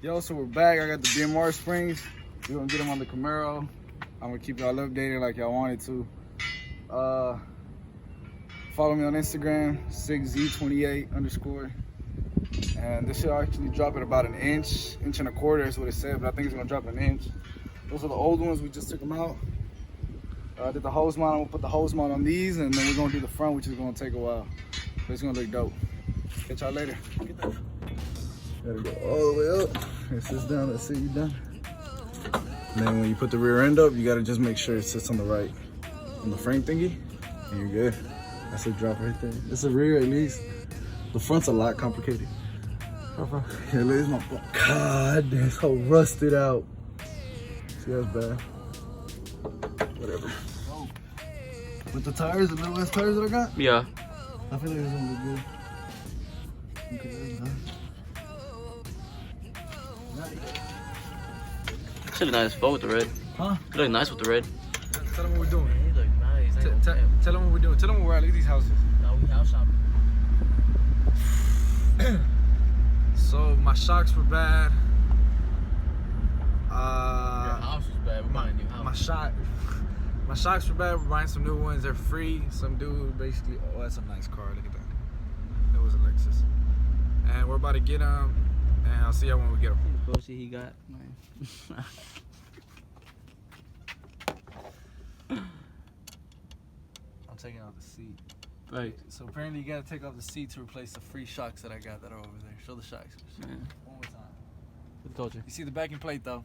Yo, so we're back. I got the BMR springs. We're gonna get them on the Camaro. I'm gonna keep y'all updated like y'all wanted to. Follow me on Instagram, 6Z28_. And this should actually drop at about an inch and a quarter is what it said, but I think it's gonna drop an inch. Those are the old ones, we just took them out. I did the hose mount, I'm gonna put the hose mount on these, and then we're gonna do the front, which is gonna take a while. But it's gonna look dope. Catch y'all later. Get that. Gotta go all the way up. It sits down, let's see you done. And then when you put the rear end up, you gotta just make sure it sits on the right, on the frame thingy, and you're good. That's a drop right there. It's a rear at least. The front's a lot complicated. Here, there's my phone. God, that's so rusted out. See, that's bad. Whatever. With the tires, the little ass tires that I got? Yeah. I feel like it's gonna look good. Okay, that's done. Should look nice with the red. Huh? It look nice with the red. Tell them what we're doing. It look nice. Tell them what we're doing. Tell them where we're at. Look at these houses. No, we house shopping. So my shocks were bad. Your house was bad. We're buying a new house. My shocks were bad. We're buying some new ones. They're free. Some dude basically. Oh, that's a nice car. Look at that. That was a Lexus. And we're about to get them. And I'll see y'all when we get them. Bullshit he got, man. I'm taking out the seat. Right. So apparently you gotta take off the seat to replace the free shocks that I got that are over there. Show the shocks. Man. One more time. Who told you? You see the backing plate though.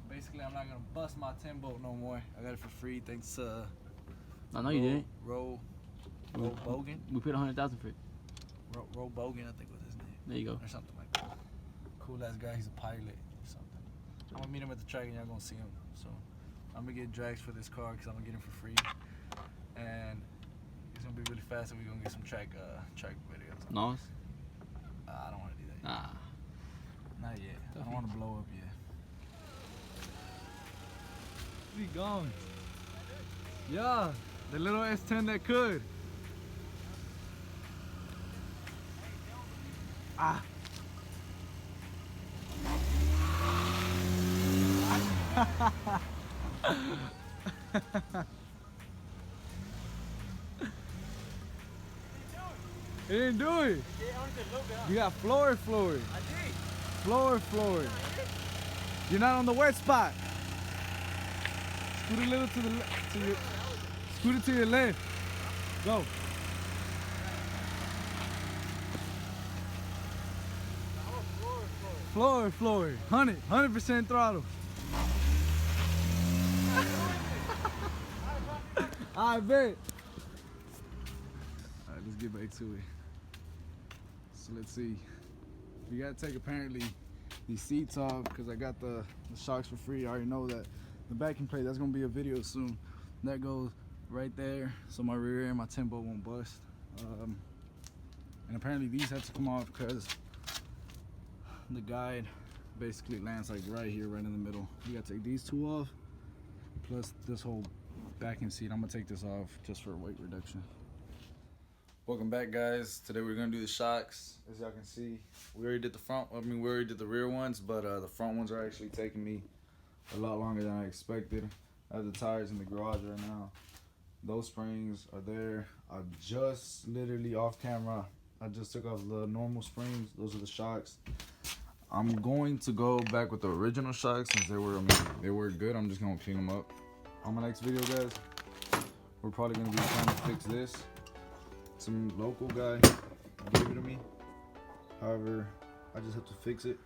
Basically, I'm not gonna bust my 10 bolt no more. I got it for free thanks to No, you didn't. Ro Bogan. We paid 100,000 for it. Ro Bogan, I think was his name. There you go. Or something like that. Cool ass guy. He's a pilot or something. I'm gonna meet him at the track and y'all gonna see him. So I'm gonna get drags for this car because I'm gonna get him for free. And it's gonna be really fast and we're gonna get some track videos. Nice. I don't wanna do that yet. Nah. Not yet. I don't wanna blow up yet. We gone. Yeah, the little S10 that could. Ah. It didn't do it. You got floor. I did. Floor. You're not on the wet spot. Scoot a little to the left. Scoot it to your left. Go. Floor. 100% throttle. I bet. Alright, let's get back to it. So let's see. We gotta take apparently these seats off because I got the shocks for free. I already know that. The backing plate, that's gonna be a video soon. That goes right there, so my rear end, my 10 bolt won't bust. And apparently these have to come off because the guide basically lands like right here, right in the middle. You gotta take these two off, plus this whole backing seat. I'm gonna take this off just for weight reduction. Welcome back, guys. Today we're gonna do the shocks. As y'all can see, we already did the front. We already did the rear ones, but the front ones are actually taking me a lot longer than I expected. I have the tires in the garage right now. Those springs are there. I just literally off camera, I just took off the normal springs. Those are the shocks. I'm going to go back with the original shocks since they were good. I'm just gonna clean them up. On my next video, guys, we're probably gonna be trying to fix this. Some local guy gave it to me. However, I just have to fix it.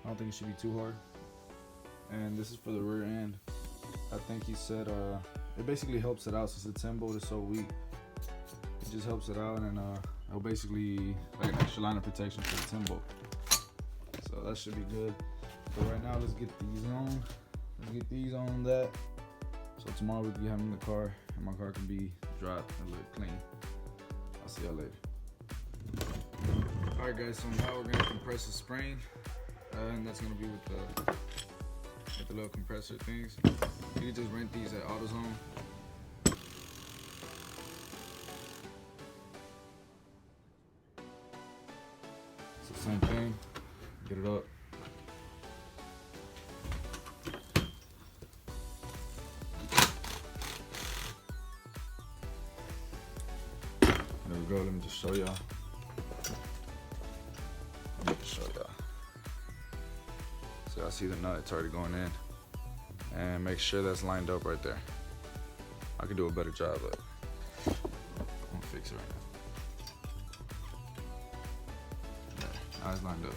I don't think it should be too hard. And this is for the rear end. I think he said it basically helps it out since the 10 bolt is so weak. It just helps it out, and it'll basically like an extra line of protection for the 10 bolt. So that should be good. But right now, let's get these on. Let's get these on that. So tomorrow we'll be having the car, and my car can be dropped and look clean. I'll see y'all later. Alright guys, so now we're gonna compress the spring, and that's gonna be with the little compressor things. You can just rent these at AutoZone. It's the same thing. Get it up. There we go. Let me just show y'all. So y'all see the nut, it's already going in. And make sure that's lined up right there. I can do a better job, but I'm gonna fix it right now. There, now it's lined up.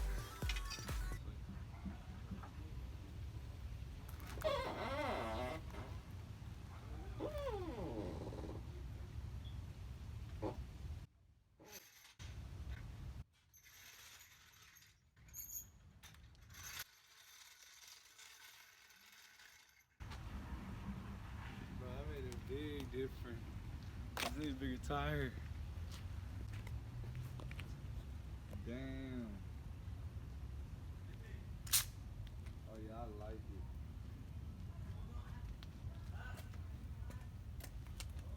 Big difference. I need a bigger tire. Damn. Oh yeah, I like it.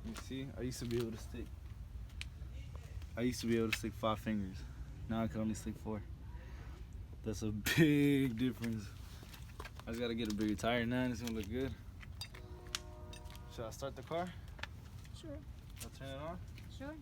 You see, I used to be able to stick 5 fingers. Now I can only stick 4. That's a big difference. I just gotta get a bigger tire now and it's gonna look good. Should I start the car? Sure. I'll turn it on? Sure.